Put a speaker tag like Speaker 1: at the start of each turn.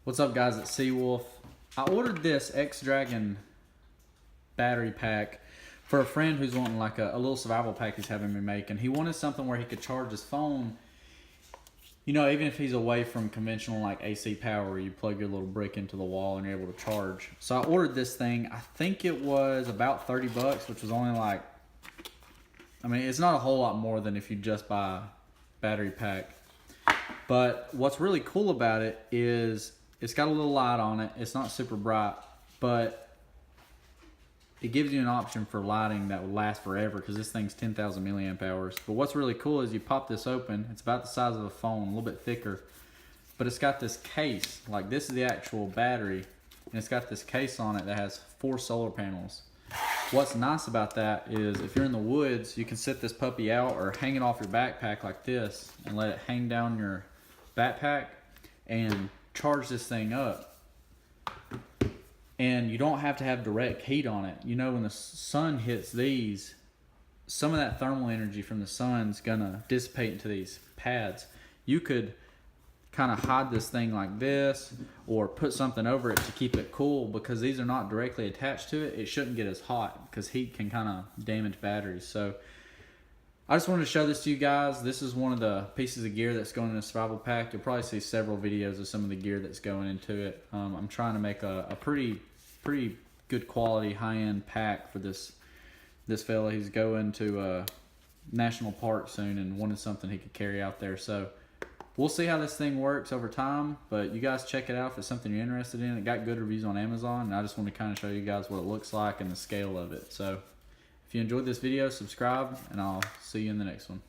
Speaker 1: What's up, guys? It's Seawolf. I ordered this X-Dragon battery pack for a friend who's wanting like a little survival pack he's having me make, and he wanted something where he could charge his phone, you know, even if he's away from conventional like AC power where you plug your little brick into the wall and you're able to charge. So I ordered this thing. I think it was about 30 bucks, which was only like, I mean, it's not a whole lot more than if you just buy a battery pack. But what's really cool about it is it's got a little light on it. It's not super bright, but it gives you an option for lighting that will last forever because this thing's 10,000 milliamp hours. But what's really cool is you pop this open. It's about the size of a phone, a little bit thicker, but it's got this case. Like, this is the actual battery, and it's got this case on it that has 4 solar panels. What's nice about that is if you're in the woods, you can sit this puppy out or hang it off your backpack like this and let it hang down your backpack and charge this thing up. And you don't have to have direct heat on it. You know, when the sun hits these, some of that thermal energy from the sun's gonna dissipate into these pads. You could kind of hide this thing like this or put something over it to keep it cool, because these are not directly attached to it. It shouldn't get as hot because heat can kind of damage batteries. So I just wanted to show this to you guys. This is one of the pieces of gear that's going in a survival pack. You'll probably see several videos of some of the gear that's going into it. I'm trying to make a pretty good quality high-end pack for this fella. He's going to a national park soon and wanted something he could carry out there. So we'll see how this thing works over time, but you guys check it out if it's something you're interested in. It got good reviews on Amazon, and I just want to kind of show you guys what it looks like and the scale of it. So if you enjoyed this video, subscribe, and I'll see you in the next one.